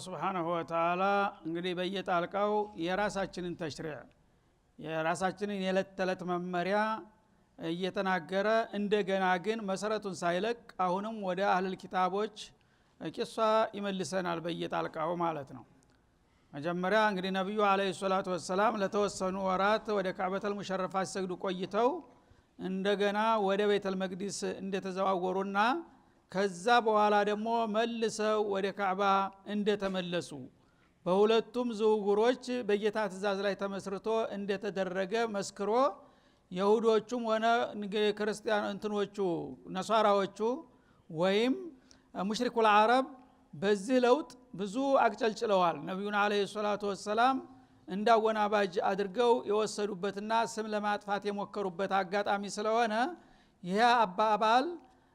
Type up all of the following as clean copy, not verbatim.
Subhanahu Wa Ta'ala እንግዲህ በየጣልቃው የራሳችንን ተሽሪዕ የራሳችንን የለተለት መመሪያ እየተናገረ እንደገና ግን መሰረቱን ሳይለቅ አሁንም ወደ አህለል ኪታቦች ቂሷ ይመልሰናል በየጣልቃው ማለት ነው። መጀመሪያ እንግዲህ ነብዩ አለይሂ ሰላቱ ወሰለም ለተወሰኑ ወራት ወደ ካዕበተል ሙሸረፋ ሲሰግዱ ቆይተው እንደገና ወደ ቤተል መቅዲስ እንደተዘዋወሩና ከዛ በኋላ ደግሞ መልሰው ወደ ካዕባ እንደተመለሱ በሁለቱም ዝውውሮች በጌታ ትእዛዝ ላይ ተመስርቶ እንደተደረገ መስክሮ ይሁዶቹም ሆነ ክርስቲያን እንትኖቹ ነሷራዎቹ ወይም ሙሽሪኩል አረብ በዚህ ለውጥ ብዙ አቅጨልጭለዋል። ነብዩና አለይሂ ሰላቱ ወሰለም እንዳወናባጅ አድርገው የወሰዱበትና ስም ለማጥፋት የሞከሩበት አጋጣሚ ስለሆነ ይሄ አባባል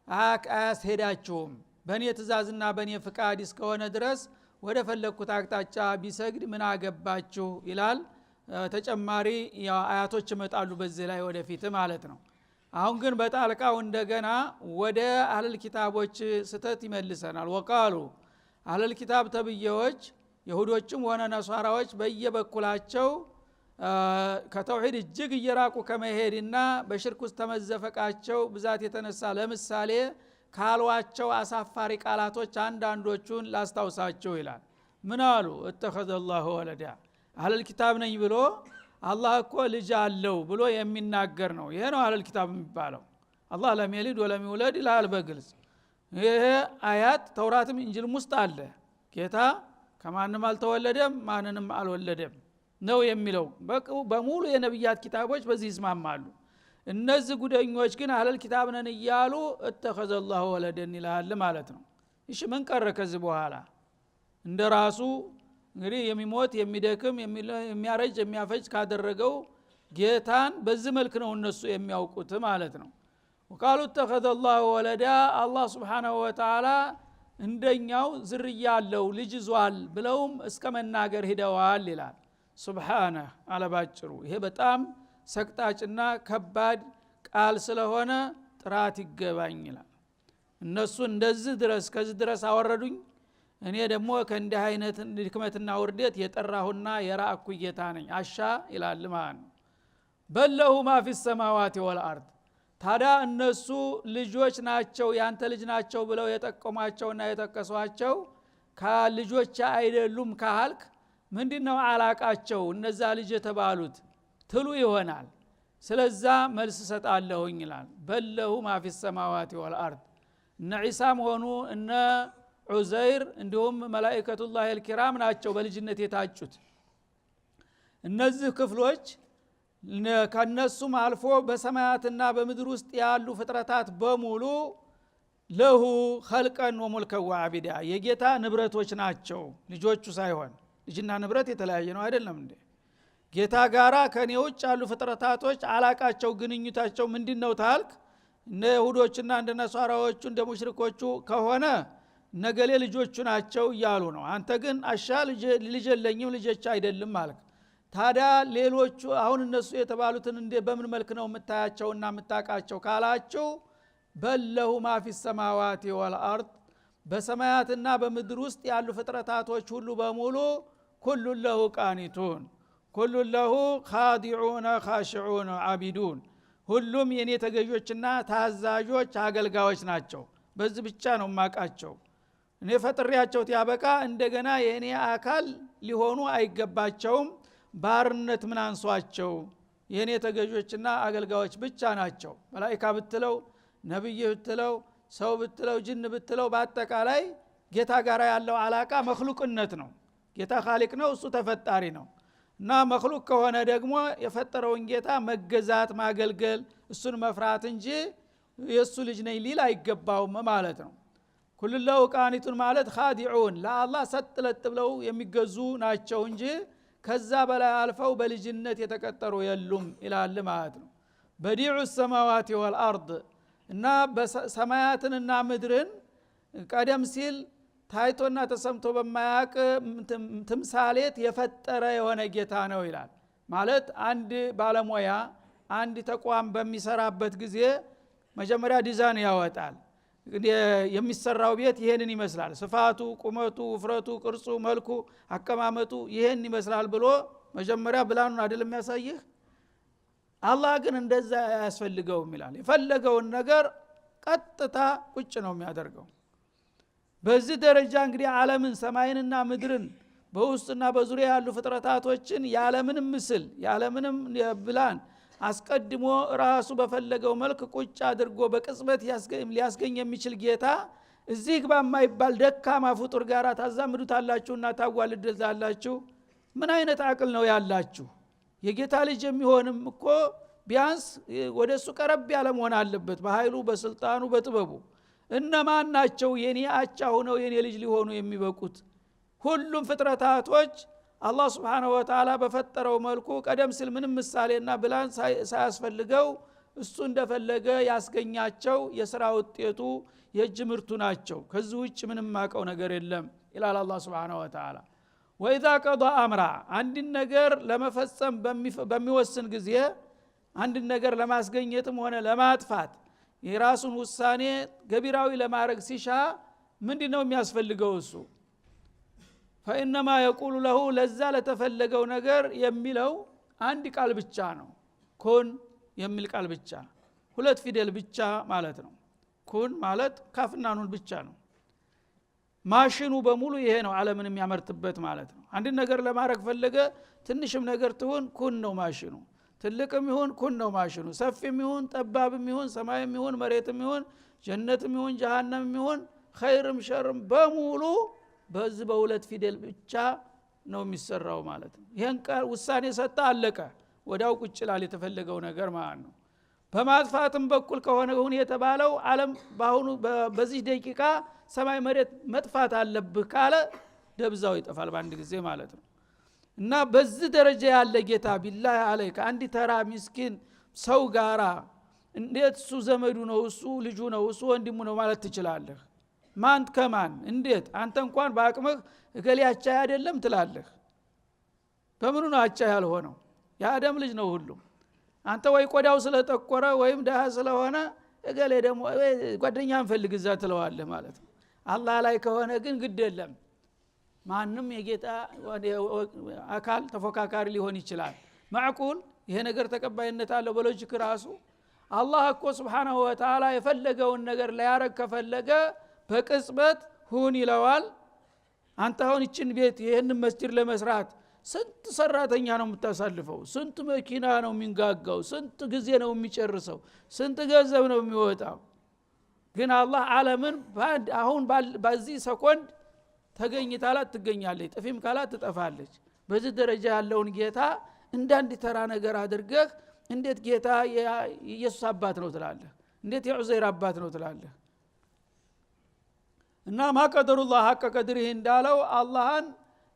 አያስሄዳችሁም በእኔ ትእዛዝና በእኔ ፍቃድ እስከሆነ ድረስ ወደ ፈለኩት አቅጣጫ ቢሰግድ ምን አገባችሁ ይላል። ተጨማሪ አያቶች መጣሉ በዚህ ላይ ወደፊት ማለት ነው። አሁን ግን በጣልቃው እንደገና ወደ አህለል ኪታቦች ስተት ይመልሰናል። ወቃሉ አህለል ኪታብ ተብየዎች ይሁዶችም ሆነ ነሷራዎች በየበኩላቸው ከተውሂድ እጅግ እየራቁ ከመሄድና በሽርክ ውስጥ ተመዘፈቃቸው ብዛት የተነሳ ለምሳሌ ካልዋቸው አሳፋሪ ቃላቶች አንዳንዶቹን ላስታውሳቸው ይላል። ምን አሉ? እተኸዘላሁ ወለዳ አህለል ኪታብ ነኝ ብሎ አላህ እኮ ልጅ አለው ብሎ የሚናገር ነው። ይሄ ነው አህለል ኪታብ የሚባለው። አላህ ለም የሊድ ወለም ይውለድ ይላል በግልጽ። ይሄ አያት ተውራትም እንጂልም ውስጥ አለ። ጌታ ከማንም አልተወለደም ማንንም አልወለደም ነው የሚለው። በሙሉ የነብያት ኪታቦች በዚህ ይስማማሉ። እነዚህ ጉደኞች ግን አህለል ኪታብ ነን እያሉ እተኸዘላሁ ወለደን ይላል ማለት ነው። እሺ ምን ቀረ ከዚህ በኋላ? እንደራሱ እንግዲህ የሚሞት የሚደክም የሚያረጅ የሚያፈጅ ካደረገው ጌታን በዚህ መልክ ነው እነሱ የሚያውቁት ማለት ነው። ወቃሉ እተኸዘላሁ ወለዳ አላህ Subhanahu Wa Ta'ala እንደኛው ዝርያ አለው ልጅ ይዟል ብለውም እስከ መናገር ሄደዋል ይላል። ሱብሃነሁ አለባጭሩ ይሄ በጣም ሰቅጣጭና ከባድ ቃል ስለሆነ ጥራት ይገባኝ ይላል። እነሱ እንደዚህ ድረስ ከዚህ ድረስ አወረዱኝ፣ እኔ ደግሞ ከእንዲህ አይነት ድክመትና ውርደት የጠራሁና የራእኩ ጌታ ነኝ አሻ ይላል ማለት ነው። በለሁ ማፊ ሰማዋት ወልአርድ ታዲያ እነሱ ልጆች ናቸው ያንተ ልጅ ናቸው ብለው የጠቀሟቸውና የጠቀሷቸው ከልጆች አይደሉም ካልክ ምንድነው አላቃቸው እነዛ ልጅ የተባሉት ትሉ ይሆናል። ስለዛ መልስ ሰጣለሁኝ ይላል። በለሁ ማፊ ሰማዋት ወልአርድ እነ ዒሳም ሆኑ እነ ዑዘይር እንዲሁም መላእክቱላህ አልኪራም ናቸው በልጅነት የታጩት። እነዚህ ክፍሎች ከነሱም አልፎ በሰማያትና በምድር ውስጥ ያሉ ፍጥረታት በሙሉ ለሁ ኸልቀን ወሙልከን ወዐቢዳ የጌታ ንብረቶች ናቸው ልጆቹ ሳይሆን። ልጅና ንብረት የተለያየ ነው አይደለም እንዴ? ጌታ ጋራ ከኔ ውጭ ያሉ ፍጥረታቶች አላቃቸው ግንኙታቸው ምንድነው ታልክ እነ ይሁዶችና እንደ ነሷራዎቹ እንደ ሙሽሪኮቹ ከሆነ ነገሌ ልጆቹ ናቸው እያሉ ነው። አንተ ግን አሻ ልጅ የለኝም ልጆች አይደለም ማለት። ታዲያ ሌሎቹ አሁን እነሱ የተባሉትን እንደ በምን መልክ ነው የምታያቸውና የምታቃቸው ካላችሁ በለሁ ማፊ ሰማዋት ወልአርድ በሰማያትና በምድር ውስጥ ያሉ ፍጥረታቶች ሁሉ በሙሉ ኩሉ ለሁ ቃኒቱን ኩሉ ለሁ ኻዲዑነ ኻሽዑነ ዓቢዱን ሁሉም የኔ ተገዦችና ታዛዦች አገልጋዮች ናቸው። በዚህ ብቻ ነው ማቃቸው። እኔ ፈጥሬያቸው ያበቃ እንደገና የኔ አካል ሊሆኑ አይገባቸውም። ባርነት ምን አንሷቸው? የኔ ተገዦችና አገልጋዮች ብቻ ናቸው። መላእክት ብትለው ነብይ ብትለው ሰው ብትለው ጅን ብትለው በአጠቃላይ ጌታ ጋር ያለው አላቃ መخلوቅነት ነው። ጌታ ኻሊቅ ነው፣ እሱ ተፈጣሪ ነው። እና መخلوቅ ከሆነ ደግሞ የፈጠረውን ጌታ መገዛት ማገልገል እሱን መፍራት እንጂ የሱ ልጅ ነኝ ሊል አይገባውም ማለት ነው። ኩልለው ቃኒቱን ማለት ኻዲዑን ለአላህ ሰጥለጥ ብለው የሚገዙ ናቸው እንጂ ከዛ በላይ አልፈው በልጅነት የተቀጠሩ የሉም ይላል ማለት ነው። በዲዑ ሰማዋት ወልአርድ እና በሰማያትንና ምድርን ቀደም ሲል ታይቶና ተሰምቶ በማያቅ ትምሳሌት የፈጠረ የሆነ ጌታ ነው ይላል። ማለት አንድ ባለሙያ አንድ ተቋም በሚሰራበት ጊዜ መጀመሪያ ዲዛይን ያወጣል። የሚሰራው ቤት ይሄንን ይመስላል ስፋቱ ቁመቱ ውፍረቱ ቅርጹ መልኩ አቀማመጡ ይሄን ይመስላል ብሎ መጀመሪያ ብላኑን አይደለም ያሳየህ አላህ ግን እንደዛ ያስፈልገውም ይላል የፈለገውን ነገር ቀጥታ ቁጭ ነው የሚያደርገው በዚህ ደረጃ እንግዲህ ዓለምን ሰማይንና ምድርን በውስጥና በዙሪያ ያሉ ፍጥረታቶችን ያለምንም ምስል ያለምንም ብላን አስቀድሞ ራሱ በፈለገው መልክ ቁጭ አድርጎ በቅጽበት ሊያስገኝ የሚችል ጌታ እዚህ በማይባል ደካማ ፍጡር ጋር ታዛምዱታላችሁና ታዋልዱታላችሁ ምን አይነት አቅል ነው ያላችሁ የጌታ ልጅ የሚሆንም እኮ ቢያንስ ወደሱ ቀረብ ያለ መሆን አለበት በኃይሉ በስልጣኑ በጥበቡ እነማን ናቸው የኔ አቻ ሆነው የኔ ልጅ ሊሆኑ የሚበቁት ሁሉም ፍጥረታቶች አላህ Subhanahu Wa Ta'ala በፈጠረው መልኩ ቀደም ሲል ምንም ምሳሌና ብላን ሳያስፈልገው እሱ እንደፈለገ ያስገኛቸው የሥራ ውጤቱ የእጅ ምርቱ ናቸው ከዚህ ውጭ ምንም ማቀው ነገር የለም ይላል አላህ Subhanahu Wa Ta'ala ወኢዛ ቀዳ አምራ አንድ ነገር ለመፈጸም በሚወስን ጊዜ አንድ ነገር ለማስገኘትም ሆነ ለማጥፋት የራሱን ውሳኔ ገቢራዊ ለማድረግ ሲሻ ምንድነው የሚያስፈልገው እሱ فإنما يقول له ለዛ ለተፈለገው ነገር የሚለው አንድ ቃል ብቻ ነው ኩን የሚል ቃል ብቻ ሁለት ፊደል ብቻ ማለት ነው ኩን ማለት ካፍና ኑን ብቻ ነው ማሽኑ በሙሉ ይሄ ነው ዓለምን የሚያመርትበት ማለት ነው አንድ ነገር ለማድረግ ፈለገ ትንሽም ነገር ትሁን ኩን ነው ማሽኑ ትልቅም ይሁን ኩን ነው ማሽኑ ሰፊም ይሁን ጠባብም ይሁን ሰማይም ይሁን መሬትም ይሁን ጀነትም ይሁን ጀሃነምም ይሁን ኸይርም ሸርም በሙሉ በዚህ በሁለት ፊደል ብቻ ነው የሚሰራው ማለት ነው ይሄን ቃል ውሳኔ ሰጣ አለቀ ወዳው ቁጭላል የተፈለገው ነገር ማለት ነው በማጥፋትም በኩል ከሆነ ሁን የተባለው ዓለም ባሁኑ በዚህ ደቂቃ ሰማይ መሬት መጥፋት አለብህ ካለ ደብዛው ይጠፋል በአንድ ጊዜ ማለት ነው እና በዚህ ደረጃ ያለ ጌታ ቢላህ አለይከ አንዲ ተራ ምስኪን ሰው ጋራ እንዴት እሱ ዘመዱ ነው እሱ ልጁ ነው እሱ ወንድሙ ነው ማለት ትችላለህ ማን ከማን እንዴት አንተ እንኳን በአቅምህ እገሊያቻ አይደለም ትላለህ በምኑ ነው አቻ ያልሆነው የአደም ልጅ ነው ሁሉ አንተ ወይ ቆዳው ስለተቆረ ወይም ደሃ ስለሆነ እገሌ ደግሞ ጓደኛን ፈልግ እዛ ትለዋለህ ማለት ነው አላህ ላይ ከሆነ ግን ግድ የለም ማንንም የጌታ አካል ተፎካካሪ ሊሆን ይችላል ማዕቁል ይሄ ነገር ተቀባይነት አለው በሎጂክ ራሱ አላህ እኮ Subhanahu Wa Ta'ala የፈለገውን ነገር ሊያረግ ከፈለገ በቅጽበት ሁን ይለዋል አንተ አሁን እቺን ቤት ይሄን መስጂድ ለመስራት ስንት ሰራተኛ ነው የምታሳልፈው ስንት መኪና ነው የሚንጋጋው ስንት ጊዜ ነው የሚጨርሰው ስንት ገንዘብ ነው የሚወጣው ግን አላህ ዓለምን አሁን በዚህ ሰኮንድ ተገኝታላት ትገኛለች ጥፊም ካላት ትጠፋለች በዚህ ደረጃ ያለውን ጌታ እንዳንድ ተራ ነገር አድርገህ እንዴት ጌታ የኢየሱስ አባት ነው ትላለህ እንዴት የዑዘይር አባት ነው ትላለህ እና ማቀደሩላህ ሐቀ ቀድሪህ እንዳለው አላህን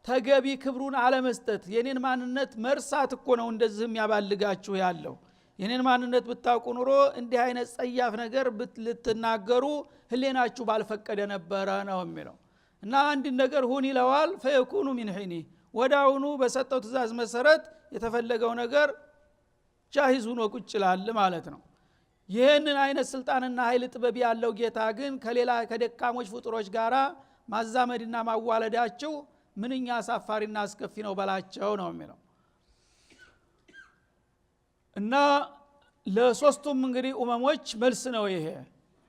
ተገቢ ክብሩን አለመስጠት የኔን ማንነት መርሳት እኮ ነው እንደዚህም ያባልጋችሁ ያለው የኔን ማንነት ብታውቁ ኑሮ እንዲህ አይነት ጸያፍ ነገር ልትናገሩ ህሌናችሁ ባልፈቀደ ነበረ ነው የሚለው እና አንድ ነገር ሁን ይለዋል ፈየኩኑ ሚን ሒኒ ወዳውኑ በሰጠው ትእዛዝ መሰረት የተፈለገው ነገር ጃሂዝ ሆኖ ቁጭ ይላል ማለት ነው ይሄንን አይነት ስልጣንና ኃይል ጥበብ ያለው ጌታ ግን ከሌላ ከደካሞች ፍጡሮች ጋራ ማዛመድና ማዋለዳቸው ምንኛ አሳፋሪና አስከፊ ነው በላቸው ነው የሚለው እና ለሶስቱም እንግዲህ ኡመሞች መልስ ነው ይሄ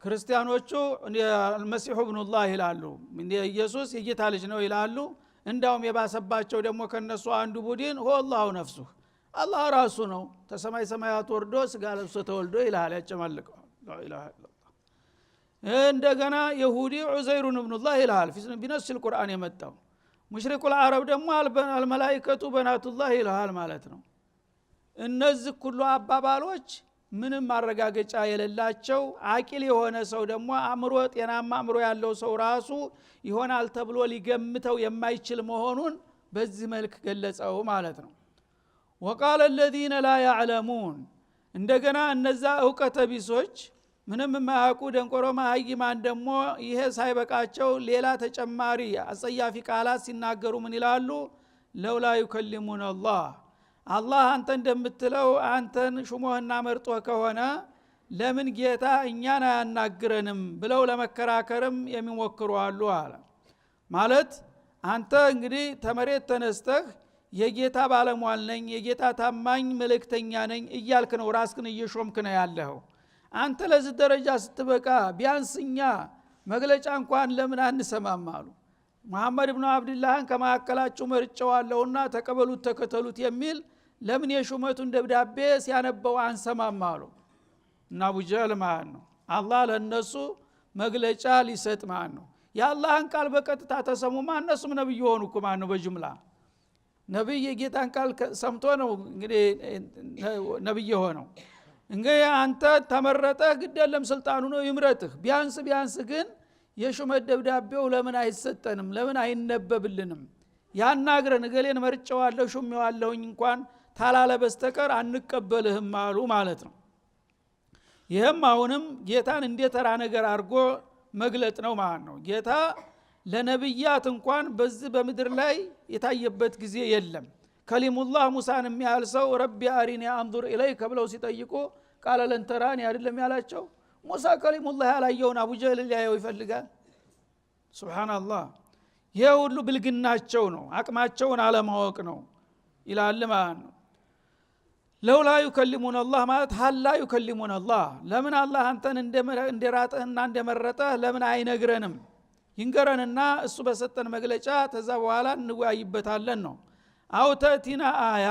ክርስቲያኖቹ አልመሲሁ ኢብኑላህ ይላሉ ኢየሱስ የጌታ ልጅ ነው ይላሉ እንዳውም የባሰባቸው ደግሞ ከነሱ አንዱ ቡድን ሁወላሁ ነፍሱ አላህ ራሱ ነው ተሰማይ ሰማያት ወርዶ ስጋ ለብሶ ተወልዶ ይላል ያጨማልቀው ላ ኢላሃ ኢላላህ እንደገና ይሁዲ ዑዘይር ኢብኑላህ ይላል ቢነስ القرآن የመጣው ሙሽሪኩል አረብ ደግሞ አልመላኢከቱ በናቱላህ ይላል ማለት ነው እነዚህ ሁሉ አባባሎች ምንም ማረጋገጫ የሌላቸው አቂል የሆነ ሰው ደግሞ አእምሮ ጤናማ አእምሮ ያለው ሰው ራሱ ይሆናል ተብሎ ሊገምተው የማይችል መሆኑን በዚህ መልክ ገለጸው ማለት ነው وقال الذين لا يعلمون እንደገና እነዛ ዕውቀተ ቢሶች ምንም ማያውቁ ደንቆሮ ማይማን ደግሞ ይሄ ሳይበቃቸው ሌላ ተጨማሪ አጸያፊ ቃላት ሲናገሩ ምን ይላሉ ለውላ ይከልሙን አላህ አንተ እንደምትለው አንተን ሹሞህና መርጦ ከሆነ ለምን ጌታ እኛን አያናግረንም ብለው ለመከራከርም የሚሞክሩ አሉ አለ። ማለት አንተ እንግዲህ ተመሬት ተነስተህ የጌታ ባለሟል ነኝ የጌታ ታማኝ መልእክተኛ ነኝ እያልክ ነው ራስህን እየሾምክ ነው ያለኸው። አንተ ለዚህ ደረጃ ስትበቃ ቢያንስኛ መግለጫ እንኳን ለምን አንሰማም አሉ። መሐመድ ኢብኑ አብዱላህን ከማከላችሁ መርጨዋለሁና ተቀበሉት ተከተሉት የሚል ለምን የሹመቱን ደብዳቤ ሲያነበው አንሰማም አሉ። እና አቡ ጀህል ማለት ነው አላህ ለነሱ መግለጫ ሊሰጥ ማለት ነው። የአላህን ቃል በቀጥታ ተሰሙማ እነሱም ነብይ ሆኑ እኮ ማለት ነው። በጅምላ ነብይ የጌታን ቃል ሰምቶ ነው እንግዲህ ነብይ ሆነው። እንግዲህ አንተ ተመረጠህ ግደለም ስልጣኑ ነው ይምረጥህ። ቢያንስ ግን የሹመት ደብዳቤው ለምን አይሰጠንም? ለምን አይነበብልንም? ያናግረን እገሌን መርጨዋለሁ ሹሜዋለሁኝ እንኳን ታላለ በስተቀር አንቀበልህም አሉ ማለት ነው። ይህም አሁንም ጌታን እንደተራ ነገር አድርጎ መግለጥ ነው ማለት ነው። ጌታ ለነብያት እንኳን በዚህ በምድር ላይ የታየበት ጊዜ የለም። ከሊሙላህ ሙሳን የሚያህል ሰው ረቢ አሪኒ አንዙር ኢለይከ ብለው ሲጠይቁ ቃለ ለን ተራኒ አይደለም ያላቸው። ሙሳ ከሊሙላህ ያላየውን አቡ ጀህል ሊያየው ይፈልጋል? ሱብሃንአላህ። ይሄ ሁሉ ብልግናቸው ነው፣ አቅማቸውን አለማወቅ ነው ይላል ማለት ነው። ለውላ ይከሊሙን አላህ ማለት ሀላ ይከሊሙን አላህ። ለምን አላህ አንተን እንደራጠህና እንደመረጠህ ለምን አይነግረንም? ይንገረንና እሱ በሰጠን መግለጫ ተዛ በኋላ እንወያይበታለን ነው። አውተቲና አያ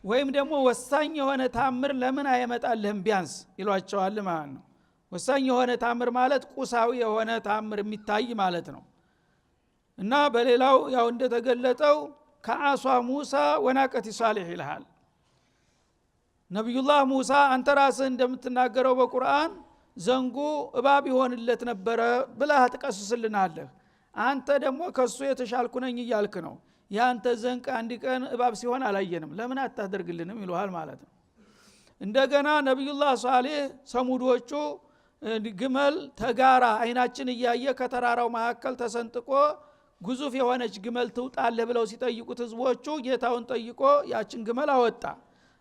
ወይም ደግሞ ወሳኝ የሆነ ታምር ለምን አይመጣልህም ቢያንስ ይሏቸዋል ማለት ነው። ወሳኝ የሆነ ታምር ማለት ቁሳዊ የሆነ ታምር የሚታይ ማለት ነው። እና በሌላው ያው እንደተገለጠው ከአሷ ሙሳ ወናቀቲ ሷሊህ ይልሃል። ነብዩላህ ሙሳ አንተ ራስህ እንደምትናገረው በቁርአን ዘንጉ እባብ ይሆንለት ነበረ ብለህ ትቀስስልናለህ። አንተ ደግሞ ከሱ የተሻልኩ ነኝ እያልክ ነው። ያንተ ዘንግ አንድ ቀን እባብ ሲሆን አላየንም ለምን አታደርግልንም ይሉሃል ማለት ነው። እንደገና ነብዩላህ ሷሊህ ሰሙዶቹ ግመል ተጋራ አይናችን እያየ ከተራራው መካከል ተሰንጥቆ ግዙፍ የሆነች ግመል ትውጣለህ ብለው ሲጠይቁት ህዝቦቹ ጌታውን ጠይቆ ያችን ግመል አወጣ።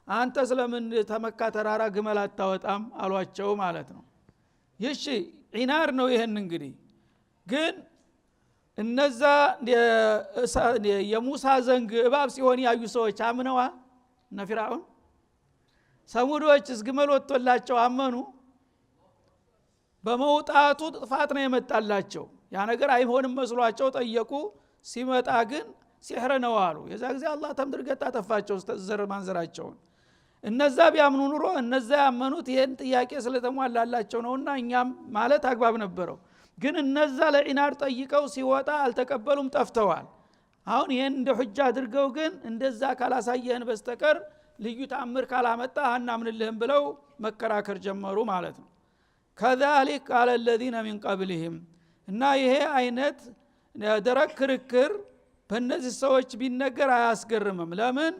አንተ ስለምን ተመካ ተራራ ግመል አታወጣም አሏቸው ማለት ነው። ይሺ ዒናር ነው። ይሄን እንግዲህ ግን እነዛ የሙሳ ዘንግ እባብ ሲሆን ያዩ ሰዎች አምነዋ እነ ፊርዓውን ሰሙዶች ግመል ወጥቶላቸው አመኑ? በመውጣቱ ጥፋት ነው የመጣላቸው። ያ ነገር አይሆንም መስሏቸው ጠየቁ። ሲመጣ ግን ሲህር ነው አሉ። የዛ ጊዜ አላህ ተምድርገጣ ተፋቸው ዘር ማንዘራቸውን። እነዛ ቢያምኑ ኑሮ እነዛ ያመኑት ይሄን ጥያቄ ስለተሟላላቸው ነውና እኛም ማለት አግባብ ነበረው። ግን እነዛ ለዒናር ጠይቀው ሲወጣ አልተቀበሉም፣ ጠፍተዋል። አሁን ይሄን እንደ ሁጃ አድርገው ግን እንደዛ ካላሳየህን በስተቀር ልዩ ተአምር ካላመጣ አናምንልህም ብለው መከራከር ጀመሩ ማለት ነው። ከዛሊክ ቃለ الذين من قبلهم እና ይሄ አይነት ደረቅ ክርክር በእነዚህ ሰዎች ቢነገር አያስገርምም። ለምን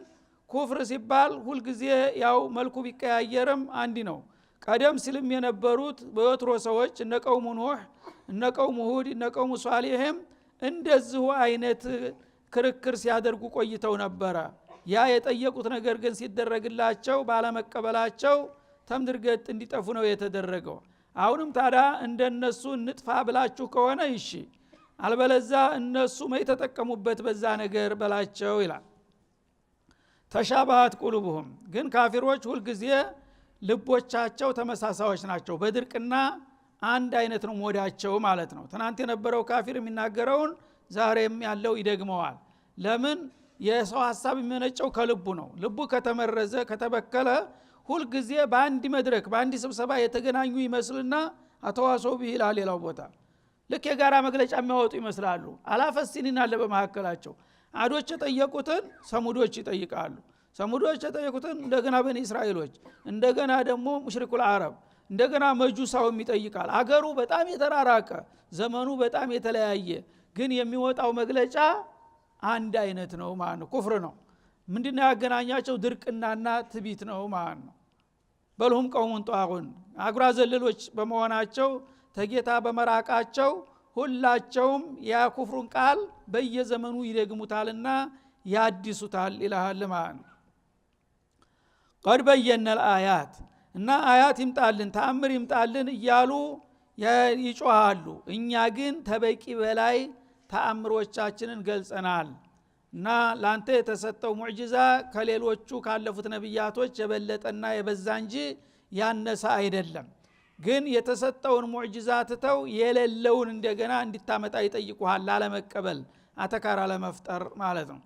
ኩፍር ሲባል ሁልጊዜ ያው መልኩ ቢቀያየርም አንዲ ነው። ቀደም ሲልም የነበሩት በወትሮ ሰዎች እነ ቀውሙ ኑህ እነ ቀውሙ ሁድ እነ ቀውሙ ሷሊህም እንደዚሁ አይነት ክርክር ሲያደርጉ ቆይተው ነበረ። ያ የጠየቁት ነገር ግን ሲደረግላቸው ባለመቀበላቸው ተምድርገጥ እንዲጠፉ ነው የተደረገው። አሁንም ታዲያ እንደነሱ እንጥፋ ብላችሁ ከሆነ እሺ፣ አልበለዛ እነሱ መይተጠቀሙበት በዛ ነገር በላቸው ይላል። ተሻባሃት ቁሉብሁም ግን ካፊሮች ሁልጊዜ ልቦቻቸው ተመሳሳዮች ናቸው። በድርቅና አንድ አይነት ነው ሞዳቸው ማለት ነው። ትናንት የነበረው ካፊር የሚናገረውን ዛሬም ያለው ይደግመዋል። ለምን? የሰው ሐሳብ የሚመነጨው ከልቡ ነው። ልቡ ከተመረዘ ከተበከለ ሁልጊዜ በአንድ መድረክ በአንድ ስብሰባ የተገናኙ ይመስልና አተዋሰው ቢላ ሌላው ቦታ ልክ የጋራ መግለጫ የሚያወጡ ይመስላሉ። አላፈሲኒን አለ በመካከላቸው። አዶች የጠየቁትን ሰሙዶች ይጠይቃሉ። ሰሙዶች የጠየቁትን እንደገና በኒ እስራኤሎች፣ እንደገና ደግሞ ሙሽሪኩል አረብ፣ እንደገና መጁሳውም ይጠይቃል። አገሩ በጣም የተራራቀ ዘመኑ በጣም የተለያየ ግን የሚወጣው መግለጫ አንድ አይነት ነው ማለት ነው። ኩፍር ነው። ምንድነው ያገናኛቸው? ድርቅናና ትቢት ነው ማለት ነው። በልሁም ቀውሙን ጧጉን አጉራ ዘለሎች በመሆናቸው ተጌታ በመራቃቸው ሁላቸውም ያ ኩፍሩን ቃል በየዘመኑ ይደግሙታልና ያድሱታል ይላል ማለት ነው። ቀድ በየነ الآيات እና አያት ይምጣልን ተአምር ይምጣልን እያሉ ይጮሃሉ። እኛ ግን ተበቂ በላይ ተአምሮቻችንን ገልጸናል እና ላንተ የተሰጠው ሙዕጂዛ ከሌሎቹ ካለፉት ነብያቶች የበለጠና የበዛ እንጂ ያነሰ አይደለም። ግን የተሰጠውን ሙዕጂዛ ትተው የሌለውን እንደገና እንድታመጣ ይጠይቁሃል ላለመቀበል አተካራ ለመፍጠር ማለት ነው።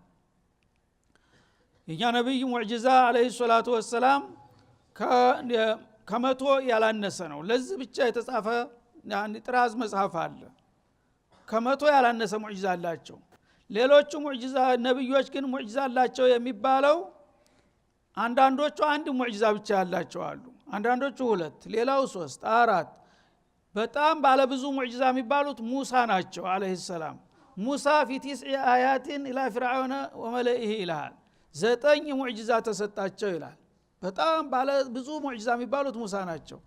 የኛ ነብይ ሙዕጂዛ አለይሂ ሰላቱ ወሰላም ከመቶ ያላነሰ ነው። ለዚህ ብቻ የተጻፈ ጥራዝ መጽሐፍ አለ። ከመቶ ያላነሰ ሙዕጂዛ አላቸው። ሌሎቹ ሙዕጂዛ ነብዮች ግን ሙዕጂዛ አላቸው የሚባለው አንዳንዶቹ አንድ ሙዕጂዛ ብቻ ያላቸው አሉ፣ አንዳንዶቹ ሁለት፣ ሌላው 3 4። በጣም ባለ ብዙ ሙዕጂዛ የሚባሉት ሙሳ ናቸው አለይሂ ሰላም። ሙሳ في 9 آيات الى فرعون وملئه ይላል። 9 ሙዕጂዛ ተሰጣቸው ይላል። በጣም ባለ ብዙ ሙዕጂዛ የሚባሉት ሙሳ ናቸው።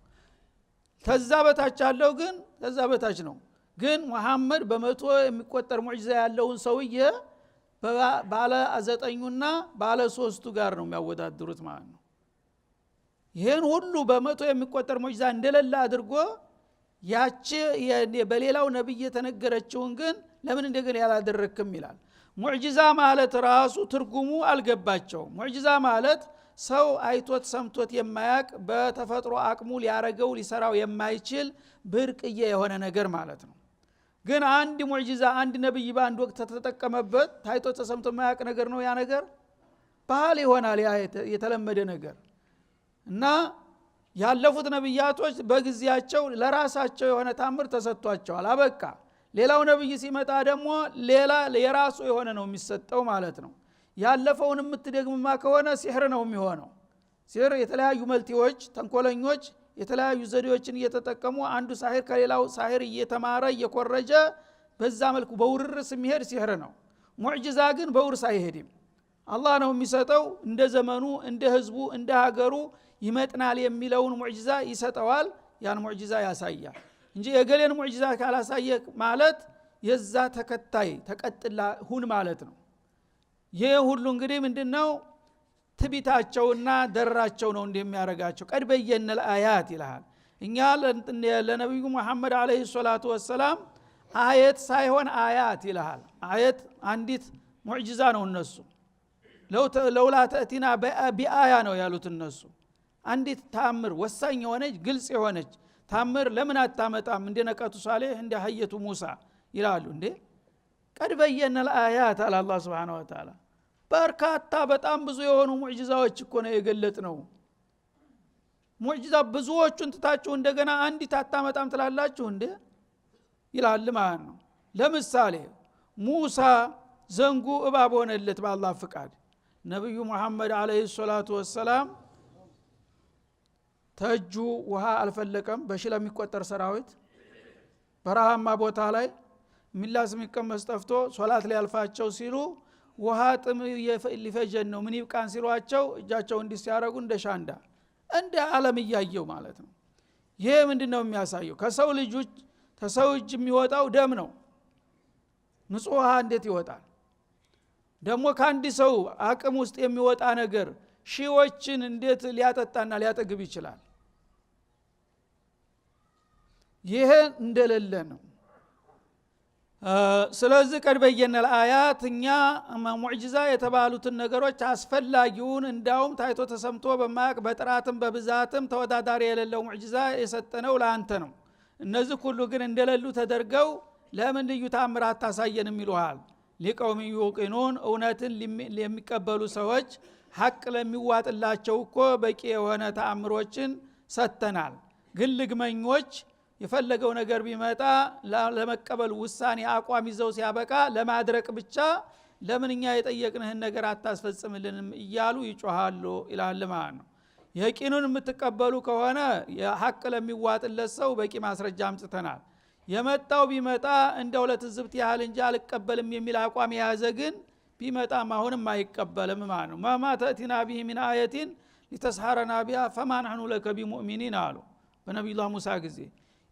ከዛ በታች ያለው ግን ከዛ በታች ነው። ግን መሐመድ በመቶ የሚቆጠር ሙዕጂዛ ያለውን ሰውዬ ባለ 9ና ባለ 3 ጋር ነው የሚያወዳድሩት ማለት ነው። ይሄን ሁሉ በመቶ የሚቆጠር ሙዕጂዛ እንደሌለ አድርጎ ያቺ በሌላው ነብይ የተነገረችውን ግን ለምን እንደገና ያላደረክም ይላል። ሙዕጂዛ ማለት ራሱ ትርጉሙ አልገባቸው። ሙዕጂዛ ማለት ሰው አይቶት ሰምቶት የማያቅ በተፈጥሮ አቅሙ ሊያረገው ሊሰራው የማይችል ብርቅዬ የሆነ ነገር ማለት ነው። ግን አንድ ሙዕጂዛ አንድ ነብይ በአንድ ወቅት ተተጠቀመበት ታይቶ ተሰምቶ የማያቅ ነገር ነው። ያ ነገር ባህል ይሆናል፣ ያ የተለመደ ነገር እና ያለፉት ነብያቶች በጊዜያቸው ለራሳቸው የሆነ ታምር ተሰጥቷቸዋል። አበቃ። ሌላው ነብይ ሲመጣ ደግሞ ሌላ የራሱ የሆነ ነው የሚሰጠው ማለት ነው። ያለፈውን የምትደግምማ ከሆነ ሲህር ነው የሚሆነው። ሲህር የተለያዩ መልቲዎች ተንኮለኞች የተለያዩ ዘዴዎችን እየተጠቀሙ አንዱ ሳሂር ከሌላው ሳሂር እየተማረ እየኮረጀ በዛ መልኩ በውርርስ የሚሄድ ሲህር ነው። ሙዕጂዛ ግን በውርስ አይሄድም። አላህ ነው የሚሰጠው። እንደ ዘመኑ እንደ ህዝቡ እንደ ሀገሩ ይመጥናል የሚለውን ሙዕጂዛ ይሰጠዋል። ያን ሙዕጂዛ ያሳያል እንጂ የገሌን ሙዕጂዛ ካላሳየ ማለት የዛ ተከታይ ተቀጥላ ሁን ማለት ነው። ይሄ ሁሉ እንግዲህ ምንድነው ትቢታቸውና ደራቸው ነው እንደሚያረጋቸው። ቀድ በየነል አያት ይላል። እኛ ለነብዩ መሐመድ አለይሂ ሰላቱ ወሰላም አየት ሳይሆን አያት ይላል። አየት አንዲት ሙዕጂዛ ነው። እነሱ ለውላ ተእቲና ቢአያ ነው ያሉት። እነሱ አንዲት ታምር ወሳኝ የሆነች ግልጽ የሆነች ታምር ለምን አታመጣም እንደነቀቱ ሷሊህ እንደ ሀየቱ ሙሳ ይላሉ። እንዴ ቀድ በየነል አያት አለ አላህ Subhanahu Wa Ta'ala። በርካታ በጣም ብዙ የሆኑ ሙዕጂዛዎች እኮ ነው የገለጥ ነው። ሙዕጂዛ ብዙዎቹን ትታችሁ እንደገና አንዲት አታመጣም ትላላችሁ እንዴ ይላል ማለት ነው። ለምሳሌ ሙሳ ዘንጉ እባብ ሆነለት በአላህ ፍቃድ። ነብዩ መሐመድ አለይሂ ሰላቱ ወሰላም ተጁ ውሃ አልፈለቀም። በሽላ የሚቆጠር ሰራዊት በረሃማ ቦታ ላይ ሚላስ የሚቀመስ ጠፍቶ ሶላት ሊያልፋቸው ሲሉ ውሃ ጥም ሊፈጀን ነው ምን ይብቃን ሲሏቸው እጃቸው እንዲያረጉ እንደ ሻንዳ እንደ ዓለም እያየው ማለት ነው። ይሄ ምንድነው የሚያሳየው? ከሰው ልጆች ተሰው እጅ የሚወጣው ደም ነው። ንጹህ ውሃ እንዴት ይወጣል? ደግሞ ከአንድ ሰው አቅም ውስጥ የሚወጣ ነገር ሺዎችን እንዴት ሊያጠጣና ሊያጠግብ ይችላል? ይሄ እንደሌለ ነው። ስለዚህ ቀድ በየነል አያት እኛ ሙዕጂዛ የተባሉትን ነገሮች አስፈላጊውን እንዳውም ታይቶ ተሰምቶ በማያቅ በጥራትም በብዛትም ተወዳዳሪ የሌለው ሙዕጂዛ የሰጠነው ለአንተ ነው። እነዚህ ሁሉ ግን እንደሌሉ ተደርገው ለምን ልዩ ተአምራት ታሳየንም ይሉሃል። ሊቀውም ይውቂኑን እውነትን የሚቀበሉ ሰዎች ሐቅ ለሚዋጥላቸው እኮ በቂ የሆነ ተአምሮችን ሰጥተናል። ግን ልግመኞች የፈለገው ነገር ቢመጣ ለመቀበል ውሳኔ አቋም ይዘው ሲያበቃ ለማድረቅ ብቻ ለምንኛ የጠየቅንህን ነገር አታስፈጽምልንም እያሉ ይጮሃሉ ይላል ማለት ነው። የቂኑን የምትቀበሉ ከሆነ የሐቅ ለሚዋጥለት ሰው በቂ ማስረጃ አምጥተናል። የመጣው ቢመጣ እንደው ለትዝብት ያህል እንጂ አልቀበልም የሚል አቋም የያዘ ግን ቢመጣም አሁንም አይቀበልም ማለት ነው። ማማ ተእቲና ቢሂ ሚን አየቲን ሊተስሐረና ቢሃ ፈማ ነሕኑ ለከ ቢሙእሚኒን አሉ በነቢዩላህ ሙሳ ጊዜ።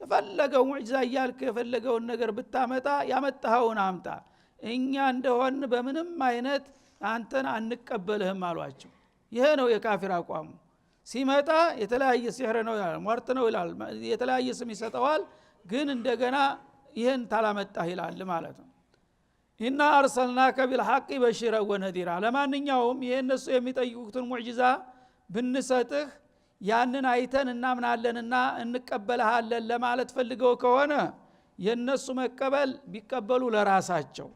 የፈለገው ሙዕጂዛ እያልክ የፈለገውን ነገር ብታመጣ ያመጣኸውን አምጣ፣ እኛ እንደሆን በምንም አይነት አንተን አንቀበልህም አሏቸው። ይሄ ነው የካፊር አቋሙ። ሲመጣ የተለያየ ሲህር ነው ይላል ሟርት ነው ይላል የተለያየ ስም ይሰጠዋል ግን እንደገና ይሄን ታላመጣህ ይላል ማለት ነው ኢና አርሰልናከ ቢልሐቅ በሽራ ወነዲራ ለማንኛውም ይሄነሱ የሚጠይቁትን ሙዕጂዛ ብንሰጥህ ያንን አይተን እናምናለንና እንቀበልሃለን ለማለት ፈልገው ከሆነ የነሱ መቀበል ቢቀበሉ ለራሳቸው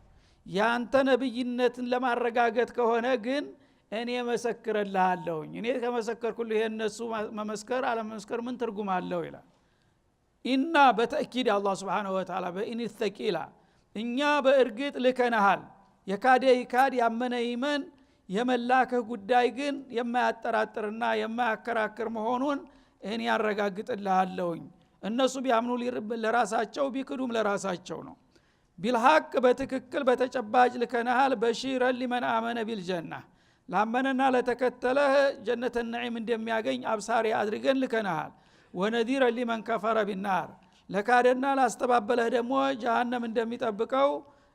ያንተ ነብይነትን ለማረጋገጥ ከሆነ ግን እኔ መሰክርልሃለሁኝ እኔ ከመሰከርኩልህ የነሱ መመስከር አለመመስከር ምን ትርጉም አለው ይላል ኢና በተእኪድ አላህ Subhanahu Wa Ta'ala በኢን ተቂላ እኛ በእርግጥ ልከናሃል የካደ ይካድ ያመነ ይመን የመላከህ ጉዳይ ግን የማያጠራጥርና የማያከራክር መሆኑን እኔ ያረጋግጥልሃለሁኝ እነሱ ቢያምኑ ለራሳቸው ቢክዱም ለራሳቸው ነው ቢልሐቅ በትክክል በተጨባጭ ልከናሃል በሺረን ሊመን አመነ ቢልጀና ላመነና ለተከተለህ ጀነተ ነዒም እንደሚያገኝ አብሳሪ አድርገን ልከናሃል ወነዲረ ሊመን ከፈረ ቢናር ለካደና ላስተባበለህ ደግሞ ጀሃነም እንደሚጠብቀው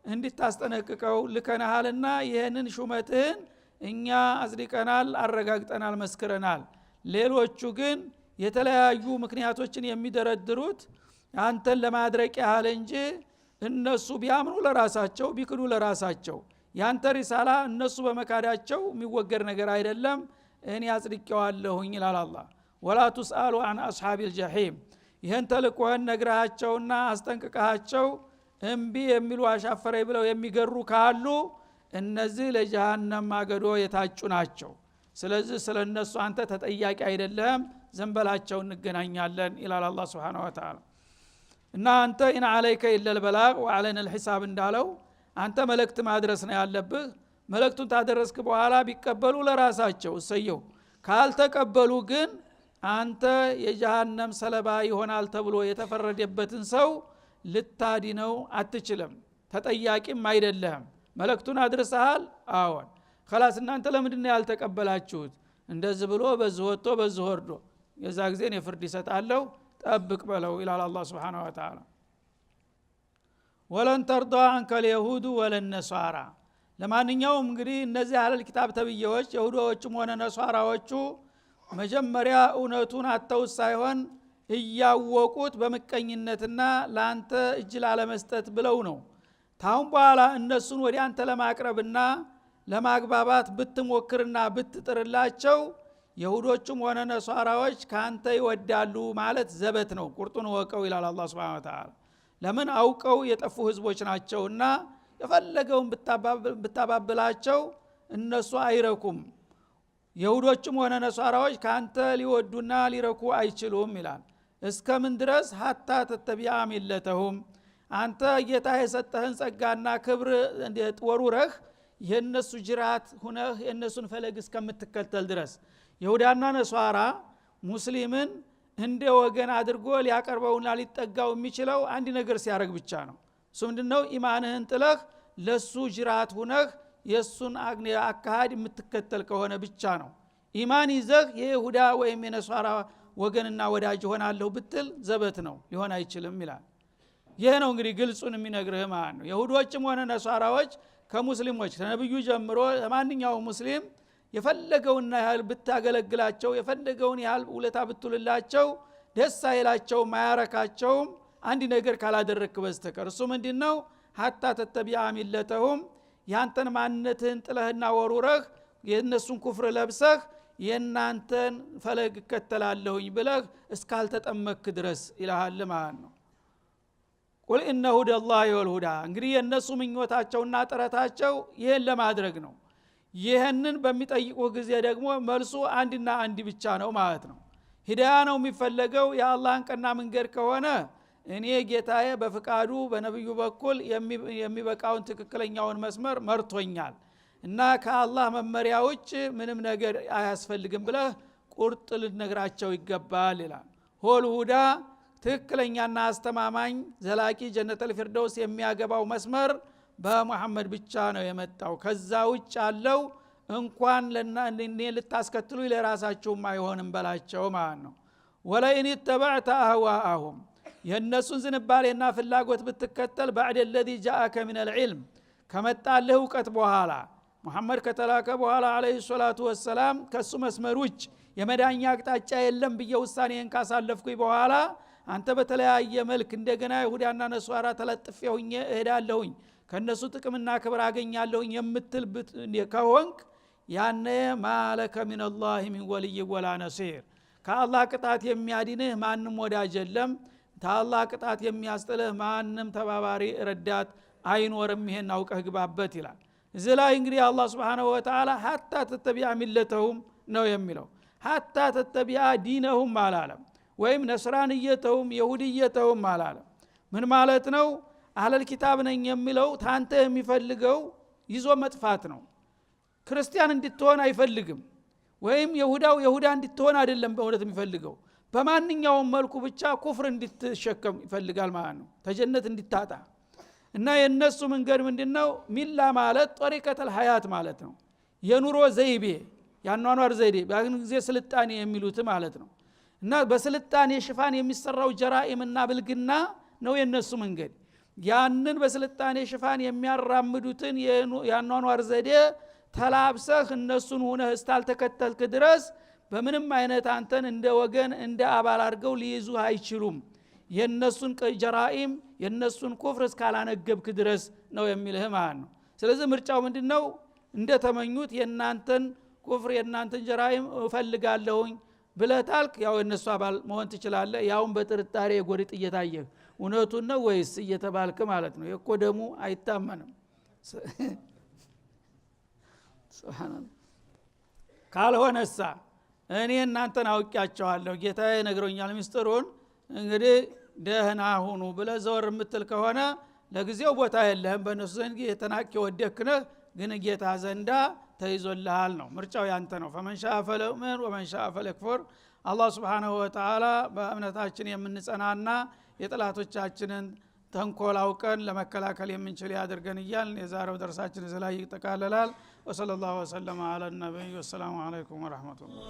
እንድታስጠነቅቀው ልከናሃልና ይሄንን ሹመትህን እኛ አጽድቀናል አረጋግጠናል መስክረናል ሌሎቹ ግን የተለያዩ ምክንያቶችን የሚደረድሩት አንተን ለማድረቅ ያህል እንጂ እነሱ ቢያምኑ ለራሳቸው ቢክዱ ለራሳቸው ያንተ ሪሳላ እነሱ በመካዳቸው የሚወገር ነገር አይደለም እኔ አጽድቄዋለሁኝ ይላል አላህ ወላ ተስአሉ አን አስሐቢል ጀሂም ይሄን ተልቆህን ነግራቸውና አስጠንቅቀሃቸው እምቢ የሚሉ አሻፈረኝ ብለው የሚገሩ ካሉ እነዚህ ለጀሃነም ማገዶ የታጩ ናቸው ስለዚህ ስለነሱ አንተ ተጠያቂ አይደለም ዘንበላቸው እንገናኛለን ይላል አላህ Subhanahu Wa Ta'ala እና አንተ ኢን አለይከ ኢለል በላግ ወአለና الحساب እንዳለው አንተ መልእክት ማድረስ ነው ያለብህ መልእክቱን ታደረስክ በኋላ ቢቀበሉ ለራሳቸው እሰየው ካልተቀበሉ ግን አንተ የጀሃነም ሰለባ ይሆናል ተብሎ የተፈረደበትን ሰው ልታዲነው አትችልም ተጠያቂም አይደለም መልእክቱን አድርሰሃል አዎን خلاص እናንተ ለምንድነው ያልተቀበላችሁት እንደዚህ ብሎ በዚህ ወጥቶ በዚህ ወርዶ የዛ ጊዜ ነው ፍርድ ይሰጣለው ጠብቅ በለው ይላል አላህ Subhanahu Wa Ta'ala ወለን ተርዳ አንከ اليهود ወለን ነሳራ ለማንኛውም እንግዲህ እነዚህ አለል ኪታብ ተብየዎች ይሁዶችም ሆነ ነሳራዎቹ መጀመሪያ እውነቱን አተው ሳይሆን እያወቁት በመቀኝነትና ላንተ እጅ ላለመስጠት ብለው ነው ታውን በኋላ እነሱን ወዲ አንተ ለማቅረብና ለማግባባት ብትሞክርና ብትጥርላቸው ይሁዶችም ሆነ ነሳራዎች ካንተ ይወዳሉ ማለት ዘበት ነው ቁርጡን ወቀው ይላል አላህ Subhanahu Wa Ta'ala ለምን አውቀው የጠፉ ህዝቦች ናቸውና የፈለገውን ብታባብላቸው እነሱ አይረኩም ይሁዶችም ሆነ ነሳራዎች ካንተ ሊወዱና ሊረኩ አይችሉም ይላል እስከምን ድረስ hatta ተተቢዓ ሚለተሁም አንተ ጌታ የሰጠህን ጸጋና ክብር ወሩረህ የነሱ ጅራት ሆነህ የነሱን ፈለግ እስከምትከተል ድረስ ይሁዳና ነሳራ ሙስሊምን እንደ ወገን አድርጎ ሊያቀርበውና ሊጠጋው የሚችለው አንድ ነገር ሲያረግ ብቻ ነው እሱ ምንድነው ኢማንህን ጥለህ ለሱ ጅራት ሆነህ የሱን አካሃድ የምትከተል ከሆነ ብቻ ነው ኢማን ይዘህ የይሁዳ ወይም የነሳራ ወገንና ወዳጅ ሆናለሁ ብትል ዘበት ነው ሊሆን አይችልም ይላል ይሄ ነው እንግዲህ ግልጹን የሚነግርህ ማለት ነው ይሁዶችም ሆነ ነሳራዎች ከሙስሊሞች ከነብዩ ጀምሮ ለማንኛውም ሙስሊም የፈለገውና ያህል ብታገለግላቸው የፈለገውን ያህል ውለታ ብትውልላቸው ደስ አይላቸው ማያረካቸው አንድ ነገር ካላደረክ በስተቀር እሱ ምንድነው hatta ተተቢዓ ሚለተሁም ያንተን ማንነትህን ጥለህና ወሩረህ የነሱን ኩፍር ለብሰህ የናንተን ፈለግ ከተላለሁኝ ብለህ እስካልተጠመክ ድረስ ይላል ማለት ነው ቁል ኢነ ሁደላሂ ወልሁዳ እንግዲህ የነሱ ምኞታቸውና ጥረታቸው ይሄን ለማድረግ ነው ይሄንን በሚጠይቁ ጊዜ ደግሞ መልሱ አንድና አንድ ብቻ ነው ማለት ነው ሂዳያ ነው የሚፈለገው የአላህን ቀና መንገድ ከሆነ እኔ ጌታዬ በፍቃዱ በነብዩ በኩል የሚበቃውን ትክክለኛውን መስመር መርቶኛል እና ከአላህ መመሪያ ውጭ ምንም ነገር አያስፈልግም ብለህ ቁርጥ ልነግራቸው ይገባል ይላል ሆል ሁዳ ትክክለኛና አስተማማኝ ዘላቂ ጀነተል ፊርደውስ የሚያገባው መስመር በመሐመድ ብቻ ነው የመጣው ከዛ ውጭ አለው እንኳን ለእኔ ልታስከትሉ ለራሳችሁም አይሆንም በላቸው ማለት ነው ወለኢን ተበዕተ አህዋአሁም የነሱን ዝንባሌና ፍላጎት ብትከተል بعد الذي جاءك من العلم ከመጣልህ ዕውቀት በኋላ ሙሐመድ ከተላከ በኋላ አለይሂ ሰላቱ ወሰላም ከሱ መስመር ውጭ የመዳኛ አቅጣጫ የለም ብዬ ውሳኔን ካሳለፍኩኝ በኋላ አንተ በተለያየ መልክ እንደገና ይሁዳና ነሷራ ተለጥፈውኝ እሄዳለሁኝ ከነሱ ጥቅምና ክብር አገኛለሁኝ የምትል ከሆንክ ያነ ማለከ ሚነላሂ ሚን ወልይ ወላ ነሲር ከአላህ ቅጣት የሚያድንህ ማንም ወዳጅ የለም ከአላህ ቅጣት የሚያስጥልህ ማንም ተባባሪ ረዳት አይኖርም ይሄን አውቀህ ግባበት ይላል እዚህ ላይ እንግዲህ አላህ Subhanahu Wa Ta'ala ሐታ ተተቢዓ ሚለተሁም ነው የሚለው ሐታ ተተቢዓ ዲነሁም አላለም ወይም ነስራንየተውም ይሁዲየተውም አላለም ምን ማለት ነው አህለል ኪታብ ነኝ የሚለው ታንተ የሚፈልገው ይዞ መጥፋት ነው ክርስቲያን እንድትሆን አይፈልግም ወይም ይሁዳ እንድትሆን አይደለም በእውነት የሚፈልገው በማንኛውም መልኩ ብቻ ኩፍር እንድትሸከም ይፈልጋል ማለት ነው ተጀነት እንድታጣ እና የነሱ መንገድ ምንድነው ሚላ ማለት ጦሪቀተል ሐያት ማለት ነው የኑሮ ዘይቤ ያኗኗር ዘይቤ በአሁን ጊዜ ስልጣኔ የሚሉት ማለት ነው እና በስልጣኔ ሽፋን የሚሰራው ጀራኢምና ብልግና ነው የነሱ መንገድ ያንን በስልጣኔ ሽፋን የሚያራምዱትን ያኗኗር ዘዴ ተላብሰህ እነሱን ሆነህ እስታልተከተልክ ድረስ በምንም አይነት አንተን እንደ ወገን እንደ አባል አድርገው ሊይዙ አይችሉም የነሱን ጀራኢም የነሱን ኩፍር እስካላነገብክ ድረስ ነው የሚልህ ማለት ነው ስለዚህ ምርጫው ምንድነው እንደተመኙት የናንተን ኩፍር የናንተን ጀራኢም እፈልጋለሁኝ ብለታልክ ያው የነሱ አባል መሆን ትችላለህ ያውን በጥርጣሬ ጎሪጥ እየታየህ እውነቱን ነው ወይስ እየተባልክ ማለት ነው የቆደሙ አይታመንም ሱብሃንአላህ ካልሆነሳ እኔ እናንተን አውቂያቸዋለሁ ጌታዬ ነግሮኛል ሚስጥሩን እንግዲህ ደህና ሁኑ ብለ ዘወር የምትል ከሆነ ለጊዜው ቦታ የለህም በእነሱ ዘንድ የተናቅ ወደክነህ ግን ጌታ ዘንዳ ተይዞልሃል ነው ምርጫው ያንተ ነው ፈመን ሻአ ፈለኡመን ወመን ሻአ ፈለክፉር አላህ Subhanahu Wa Ta'ala በእምነታችን የምንጸናና የጥላቶቻችንን ተንኮል አውቀን ለመከላከል የምንችል ያድርገን ይያል የዛሬው ደርሳችን እዚህ ላይ ይጠቃለላል ወሰለላሁ ዐለ ነብዩ ወሰላሙ ዐለይኩም ወራህመቱላህ